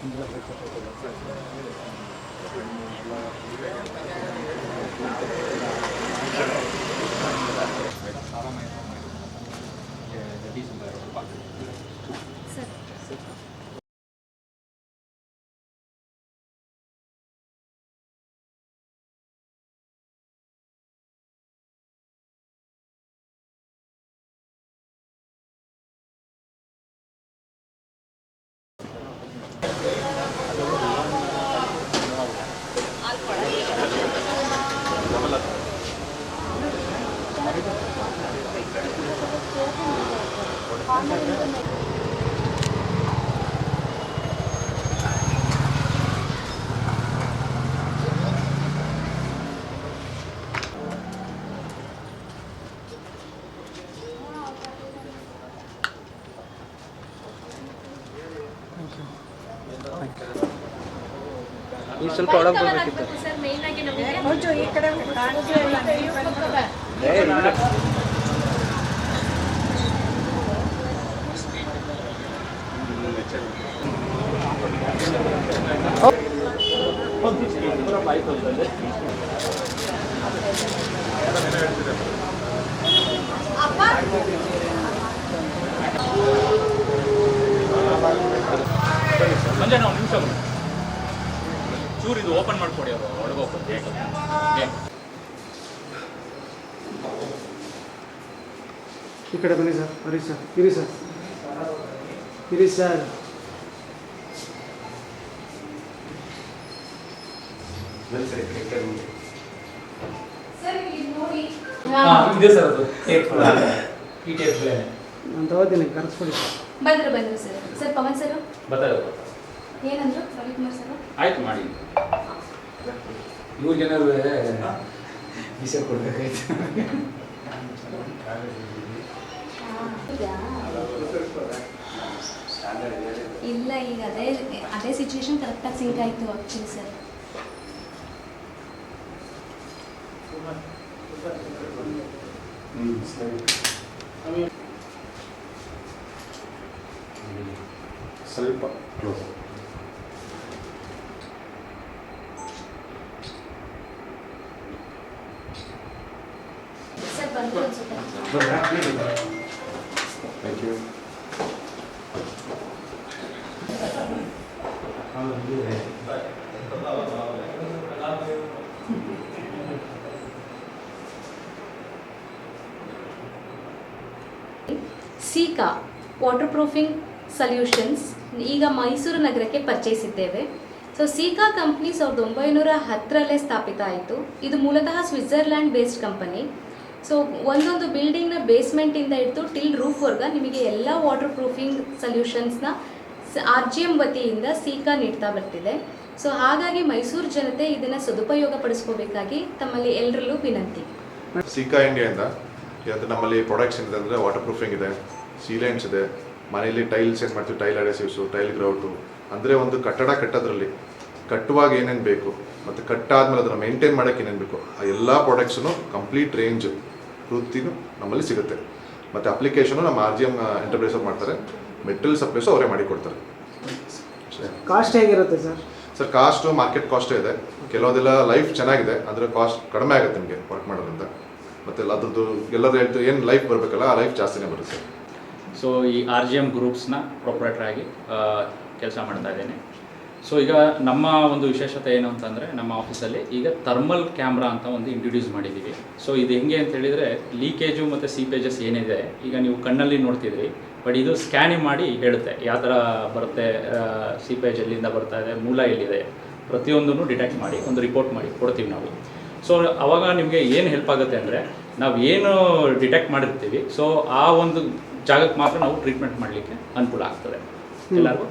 ಈ ಸ್ವಲ್ಪ ಒಳಗೆ ಬರಬೇಕಿತ್ತು ಸರ್ ಮೇನ್ ಆಗಿ ನಮಗೆ ಹೊರಟು ಈ ಕಡೆ ಕಾಣಿಸೇ ಇಲ್ಲ ಮಂಜಣ್ಣ ಒಂದು ನಿಮಿಷ ಚೂರು ಇದು ಓಪನ್ ಮಾಡಿಕೊಡಿ ಅವರು ಒಳಗೆ ಹೋಗ್ತಾರೆ. ಈ ಕಡೆ ಬನ್ನಿ ಸರ್, ಬರೀ ಸರ್, ಇರಿ ಸರ್, ಇರಿ ಸರ್. ಇದೆ ಸರ್ ಅದು ಟೇಪ್ ಈ ಟೇಪ್ ನಾನು ತಗೋತೀನಿ, ಕರೆಸ್ಕೊಡಿ. ಬಂದ್ರು ಸರ್. ಸರ್ ಪವನ್ ಸರ್ ಬರ್ತಾರೆ. ಏನಂದ್ರು ರವಿಕುಮಾರ್ ಸರ್? ಆಯ್ತು ಮಾಡಿ. ಇವ್ರಿಗೇನಾದ್ರು ವಿಷಯ ಕೊಡ್ಬೇಕಾಯ್ತು. ಇಲ್ಲ, ಈಗ ಅದೇ ಸಿಚುವೇಶನ್ ಕರೆಕ್ಟಾಗಿ ಸಿಂಕ್ ಆಯಿತು ಆ್ಯಕ್ಚುಲಿ ಸರ್. ಸ್ವಲ್ಪ ಕ್ಲೋಸ್. ಸರ್ ಬಂದು ಅನ್ಸುತ್ತೆ. Thank you. Sika waterproofing solutions ಈಗ ಮೈಸೂರು ನಗರಕ್ಕೆ ಪರಿಚಯಿಸಿದ್ದೇವೆ. ಸೊ ಸೀಕಾ ಕಂಪ್ನಿ 1910ರಲ್ಲೇ ಸ್ಥಾಪಿತ ಆಯಿತು. ಇದು ಮೂಲತಃ ಸ್ವಿಟ್ಜರ್ಲ್ಯಾಂಡ್ ಬೇಸ್ಡ್ ಕಂಪನಿ. ಸೊ ಒಂದೊಂದು ಬಿಲ್ಡಿಂಗ್ನ ಬೇಸ್ಮೆಂಟಿಂದ ಹಿಡಿದು ಟಿಲ್ ರೂಫ್ವರೆಗೆ ನಿಮಗೆ ಎಲ್ಲ ವಾಟರ್ ಪ್ರೂಫಿಂಗ್ ಸೊಲ್ಯೂಷನ್ಸ್ನ RGM ವತಿಯಿಂದ ಸೀಕಾ ನೀಡ್ತಾ ಬರ್ತಿದೆ. ಸೊ ಹಾಗಾಗಿ ಮೈಸೂರು ಜನತೆ ಇದನ್ನು ಸದುಪಯೋಗ ಪಡಿಸ್ಕೋಬೇಕಾಗಿ ತಮ್ಮಲ್ಲಿ ಎಲ್ಲರಲ್ಲೂ ವಿನಂತಿ. ಸೀಕಾ ಇಂಡಿಯಾದಿಂದ ಇವತ್ತು ನಮ್ಮಲ್ಲಿ ಪ್ರಾಡಕ್ಟ್ಸ್ ಏನಿದೆ ಅಂದರೆ ವಾಟರ್ ಪ್ರೂಫಿಂಗ್ ಇದೆ, ಸೀಲೆಂಟ್ಸ್ ಇದೆ, ಮನೆಯಲ್ಲಿ ಟೈಲ್ಸ್ ಏನು ಮಾಡ್ತೀವಿ, ಟೈಲ್ ಅಡೆಸಿವ್ಸು, ಟೈಲ್ ಗ್ರೌಟು, ಅಂದರೆ ಒಂದು ಕಟ್ಟಡ ಕಟ್ಟೋದ್ರಲ್ಲಿ ಕಟ್ಟುವಾಗ ಏನೇನು ಬೇಕು ಮತ್ತು ಕಟ್ಟಾದ್ಮೇಲೆ ಅದನ್ನು ಮೇಂಟೈನ್ ಮಾಡೋಕ್ಕೆ ಏನೇನು ಬೇಕು ಆ ಎಲ್ಲ ಪ್ರಾಡಕ್ಟ್ಸೂ ಕಂಪ್ಲೀಟ್ ರೇಂಜ್ ಪೂರ್ತಿನೂ ನಮ್ಮಲ್ಲಿ ಸಿಗುತ್ತೆ. ಮತ್ತು ಅಪ್ಲಿಕೇಶನು ನಮ್ಮ RGM ಎಂಟರ್ಪ್ರೈಸ್ ಮಾಡ್ತಾರೆ, ಮೆಟೀರಿಯಲ್ ಸಪ್ಲೈಸು ಅವರೇ ಮಾಡಿಕೊಡ್ತಾರೆ. ಕಾಸ್ಟ್ ಹೇಗಿರುತ್ತೆ ಸರ್? ಸರ್ ಕಾಸ್ಟು ಮಾರ್ಕೆಟ್ ಕಾಸ್ಟೇ ಇದೆ. ಕೆಲವೊಂದೆಲ್ಲ ಲೈಫ್ ಚೆನ್ನಾಗಿದೆ, ಅಂದರೆ ಕಾಸ್ಟ್ ಕಡಿಮೆ ಆಗುತ್ತೆ ನಿಮಗೆ ವರ್ಕ್ ಮಾಡೋದ್ರಿಂದ. ಮತ್ತು ಅದ್ರದ್ದು ಎಲ್ಲರೂ ಹೇಳ್ತು ಏನು ಲೈಫ್ ಬರಬೇಕಲ್ಲ ಆ ಲೈಫ್ ಜಾಸ್ತಿನೇ ಬರುತ್ತೆ. ಸೊ ಈ RGM ಗ್ರೂಪ್ಸ್ನ ಪ್ರೊಪ್ರೈಟರ್ ಆಗಿ ಕೆಲಸ ಮಾಡ್ತಾ ಇದ್ದೇನೆ. ಸೊ ಈಗ ನಮ್ಮ ಒಂದು ವಿಶೇಷತೆ ಏನು ಅಂತಂದರೆ ನಮ್ಮ ಆಫೀಸಲ್ಲಿ ಈಗ ಥರ್ಮಲ್ ಕ್ಯಾಮ್ರಾ ಅಂತ ಒಂದು ಇಂಟ್ರೊಡ್ಯೂಸ್ ಮಾಡಿದ್ದೀವಿ. ಸೊ ಇದು ಹೆಂಗೆ ಅಂತ ಹೇಳಿದರೆ ಲೀಕೇಜು ಮತ್ತು ಸೀಪೇಜಸ್ ಏನಿದೆ ಈಗ ನೀವು ಕಣ್ಣಲ್ಲಿ ನೋಡ್ತಿದ್ರಿ, ಬಟ್ ಇದು ಸ್ಕ್ಯಾನಿಂಗ್ ಮಾಡಿ ಹೇಳುತ್ತೆ ಯಾವ ಥರ ಬರುತ್ತೆ, ಸೀಪೇಜ್ ಎಲ್ಲಿಂದ ಬರ್ತಾ ಇದೆ, ಮೂಲ ಎಲ್ಲಿದೆ, ಪ್ರತಿಯೊಂದನ್ನು ಡಿಟೆಕ್ಟ್ ಮಾಡಿ ಒಂದು ರಿಪೋರ್ಟ್ ಮಾಡಿ ಕೊಡ್ತೀವಿ ನಾವು. ಸೊ ಅವಾಗ ನಿಮಗೆ ಏನು ಹೆಲ್ಪ್ ಆಗುತ್ತೆ ಅಂದರೆ ನಾವು ಏನು ಡಿಟೆಕ್ಟ್ ಮಾಡಿರ್ತೀವಿ ಸೊ ಆ ಒಂದು ಜಾಗಕ್ಕೆ ಮಾತ್ರ ನಾವು ಟ್ರೀಟ್ಮೆಂಟ್ ಮಾಡಲಿಕ್ಕೆ ಅನುಕೂಲ ಆಗ್ತದೆ ಎಲ್ಲರಿಗೂ.